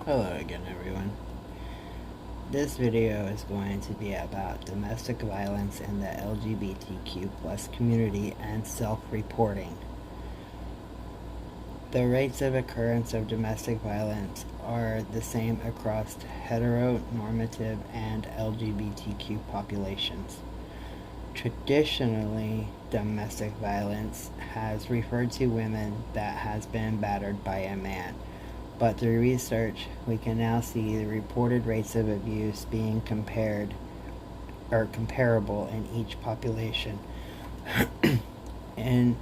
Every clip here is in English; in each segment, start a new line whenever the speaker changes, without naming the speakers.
Hello again, everyone. This video is going to be about domestic violence in the LGBTQ plus community and self-reporting. The rates of occurrence of domestic violence are the same across heteronormative and LGBTQ populations. Traditionally, domestic violence has referred to women that has been battered by a man. But through research, we can now see the reported rates of abuse being compared or comparable in each population. In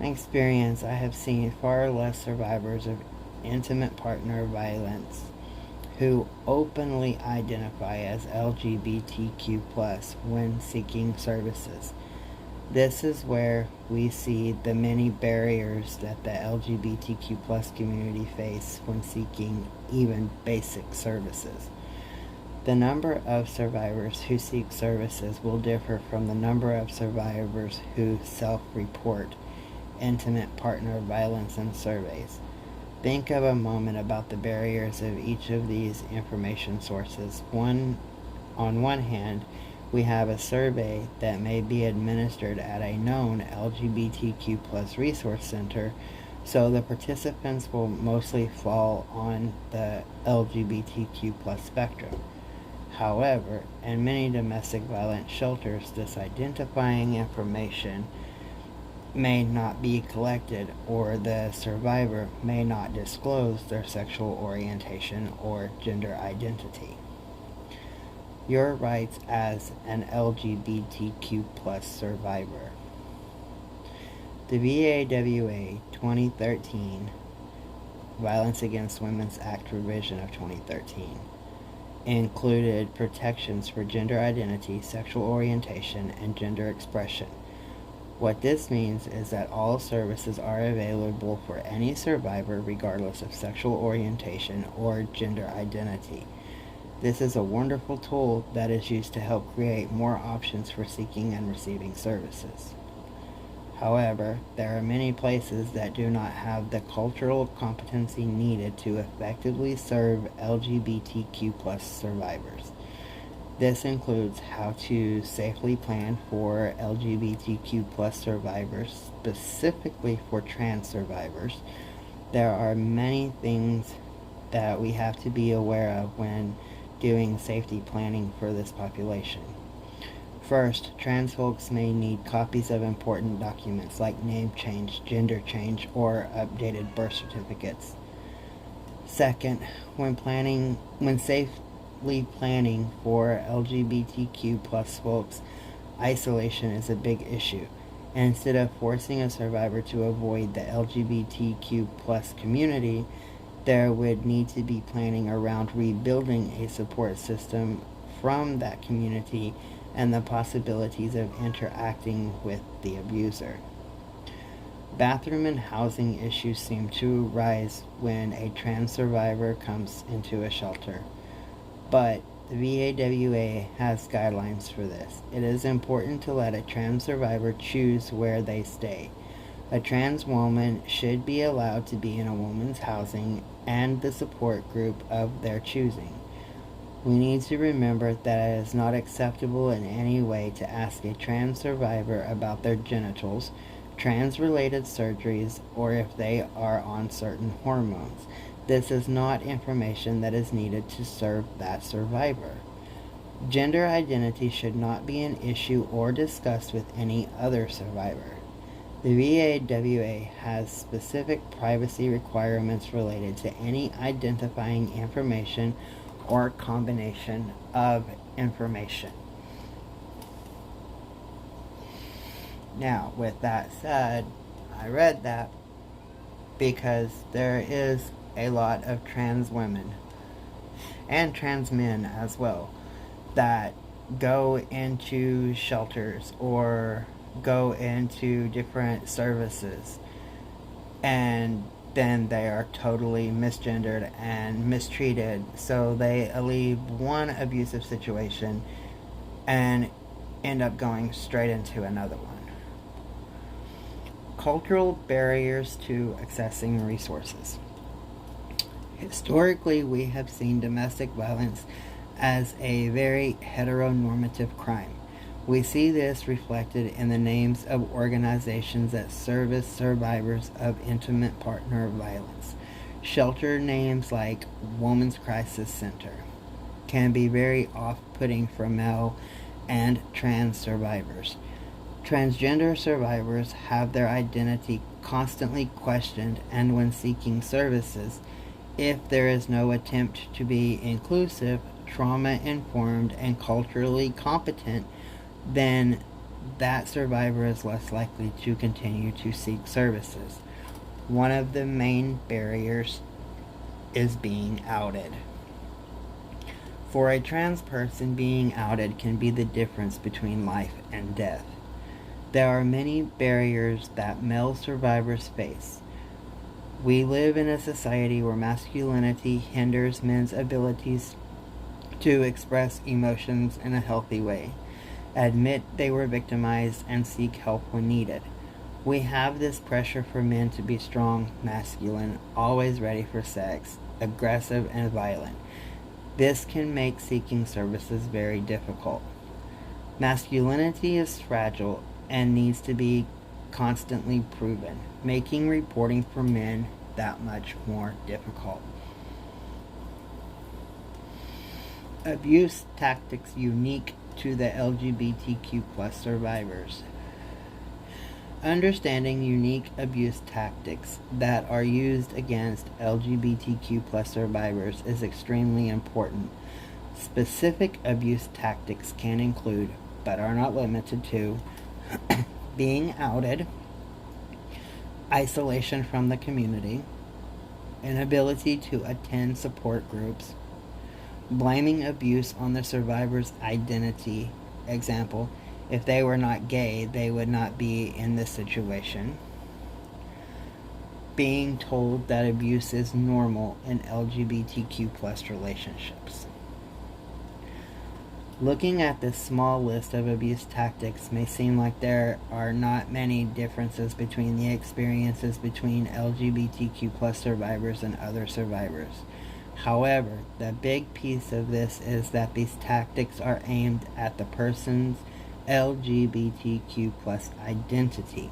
my experience, I have seen far less survivors of intimate partner violence who openly identify as LGBTQ+ when seeking services. This is where we see the many barriers that the LGBTQ+ community face when seeking even basic services. The number of survivors who seek services will differ from the number of survivors who self-report intimate partner violence in surveys. Think of a moment about the barriers of each of these information sources. On one hand, we have a survey that may be administered at a known LGBTQ+ resource center, so the participants will mostly fall on the LGBTQ+ spectrum. However, in many domestic violence shelters, this identifying information may not be collected, or the survivor may not disclose their sexual orientation or gender identity. Your rights as an LGBTQ+ survivor. The VAWA 2013 Violence Against Women's Act revision of 2013 included protections for gender identity, sexual orientation, and gender expression. What this means is that all services are available for any survivor regardless of sexual orientation or gender identity. This is a wonderful tool that is used to help create more options for seeking and receiving services. However, there are many places that do not have the cultural competency needed to effectively serve LGBTQ+ survivors. This includes how to safely plan for LGBTQ+ survivors, specifically for trans survivors. There are many things that we have to be aware of when doing safety planning for this population. First, trans folks may need copies of important documents like name change, gender change, or updated birth certificates. Second, when safely planning for LGBTQ+ folks, isolation is a big issue. And instead of forcing a survivor to avoid the LGBTQ+ community, there would need to be planning around rebuilding a support system from that community and the possibilities of interacting with the abuser. Bathroom and housing issues seem to rise when a trans survivor comes into a shelter, but the VAWA has guidelines for this. It is important to let a trans survivor choose where they stay. A trans woman should be allowed to be in a woman's housing and the support group of their choosing. We need to remember that it is not acceptable in any way to ask a trans survivor about their genitals, trans-related surgeries, or if they are on certain hormones. This is not information that is needed to serve that survivor. Gender identity should not be an issue or discussed with any other survivor. The VAWA has specific privacy requirements related to any identifying information or combination of information. Now, with that said, I read that because there is a lot of trans women and trans men as well that go into shelters or go into different services, and then they are totally misgendered and mistreated, so they leave one abusive situation and end up going straight into another one. Cultural barriers to accessing resources. Historically, we have seen domestic violence as a very heteronormative crime. We see this reflected in the names of organizations that service survivors of intimate partner violence. Shelter names like Women's Crisis Center can be very off-putting for male and trans survivors. Transgender survivors have their identity constantly questioned, and when seeking services, if there is no attempt to be inclusive, trauma-informed, and culturally competent, then that survivor is less likely to continue to seek services. One of the main barriers is being outed. For a trans person, being outed can be the difference between life and death. There are many barriers that male survivors face. We live in a society where masculinity hinders men's abilities to express emotions in a healthy way, admit they were victimized, and seek help when needed. We have this pressure for men to be strong, masculine, always ready for sex, aggressive, and violent. This can make seeking services very difficult. Masculinity is fragile and needs to be constantly proven, making reporting for men that much more difficult. Abuse tactics unique to the LGBTQ plus survivors. Understanding unique abuse tactics that are used against LGBTQ plus survivors is extremely important. Specific abuse tactics can include, but are not limited to, being outed, isolation from the community, inability to attend support groups, blaming abuse on the survivor's identity. Example, if they were not gay, they would not be in this situation. Being told that abuse is normal in LGBTQ plus relationships. Looking at this small list of abuse tactics may seem like there are not many differences between the experiences between LGBTQ plus survivors and other survivors. However, the big piece of this is that these tactics are aimed at the person's LGBTQ plus identity.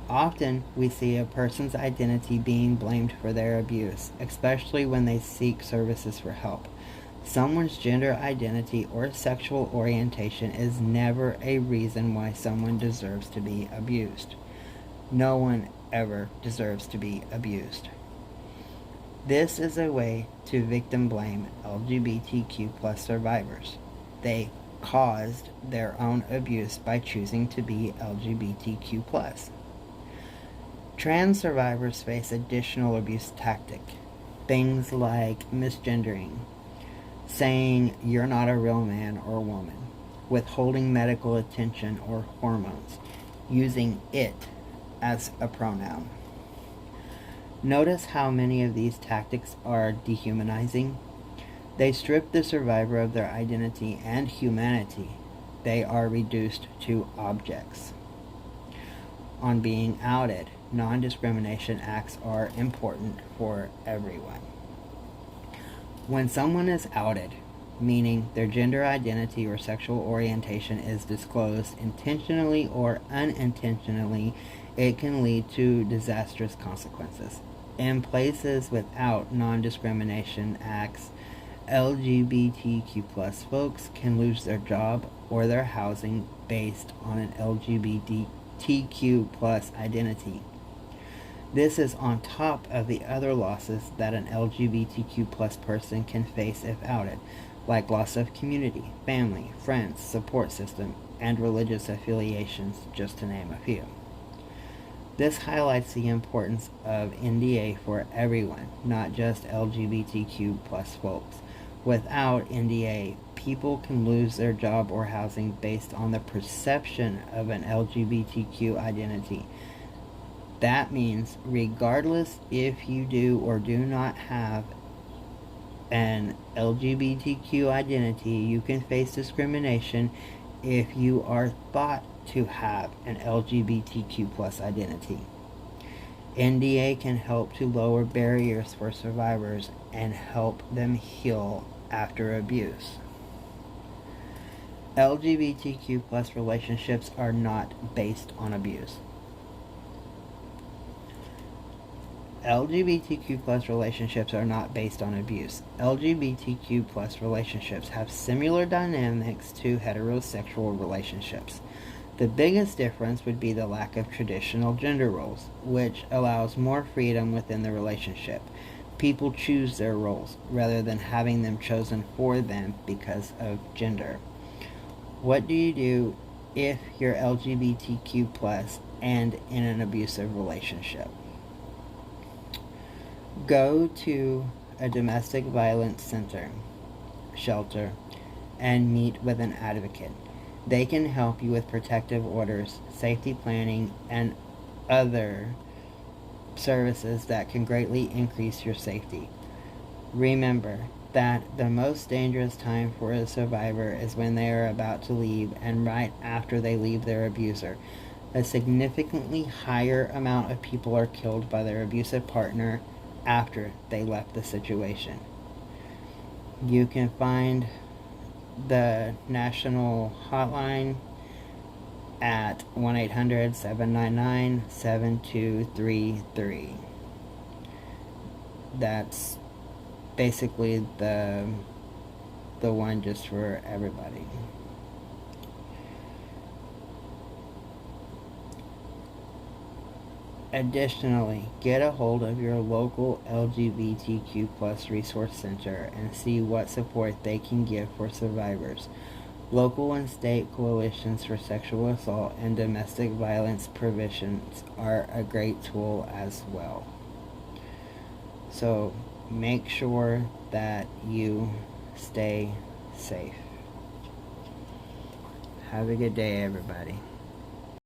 Often, we see a person's identity being blamed for their abuse, especially when they seek services for help. Someone's gender identity or sexual orientation is never a reason why someone deserves to be abused. No one ever deserves to be abused. This is a way to victim blame LGBTQ plus survivors. They caused their own abuse by choosing to be LGBTQ plus. Trans survivors face additional abuse tactics. Things like misgendering, saying you're not a real man or woman, withholding medical attention or hormones, using it as a pronoun. Notice how many of these tactics are dehumanizing. They strip the survivor of their identity and humanity. They are reduced to objects. On being outed, non-discrimination acts are important for everyone. When someone is outed, meaning their gender identity or sexual orientation is disclosed intentionally or unintentionally, it can lead to disastrous consequences. In places without non-discrimination acts, LGBTQ plus folks can lose their job or their housing based on an LGBTQ plus identity. This is on top of the other losses that an LGBTQ plus person can face if outed, like loss of community, family, friends, support system, and religious affiliations, just to name a few. This highlights the importance of NDA for everyone, not just LGBTQ plus folks. Without NDA, people can lose their job or housing based on the perception of an LGBTQ identity. That means regardless if you do or do not have an LGBTQ identity, you can face discrimination if you are thought to have an LGBTQ plus identity. NDA can help to lower barriers for survivors and help them heal after abuse. LGBTQ plus relationships are not based on abuse. LGBTQ plus relationships are not based on abuse. LGBTQ plus relationships have similar dynamics to heterosexual relationships. The biggest difference would be the lack of traditional gender roles, which allows more freedom within the relationship. People choose their roles rather than having them chosen for them because of gender. What do you do if you're LGBTQ plus and in an abusive relationship? Go to a domestic violence shelter, and meet with an advocate. They can help you with protective orders, safety planning, and other services that can greatly increase your safety. Remember that the most dangerous time for a survivor is when they are about to leave and right after they leave their abuser. A significantly higher amount of people are killed by their abusive partner after they left the situation. You can find the national hotline at 1-800-799-7233. That's basically the one just for everybody. Additionally, get a hold of your local LGBTQ plus resource center and see what support they can give for survivors. Local and state coalitions for sexual assault and domestic violence preventions are a great tool as well. So make sure that you stay safe. Have a good day, everybody.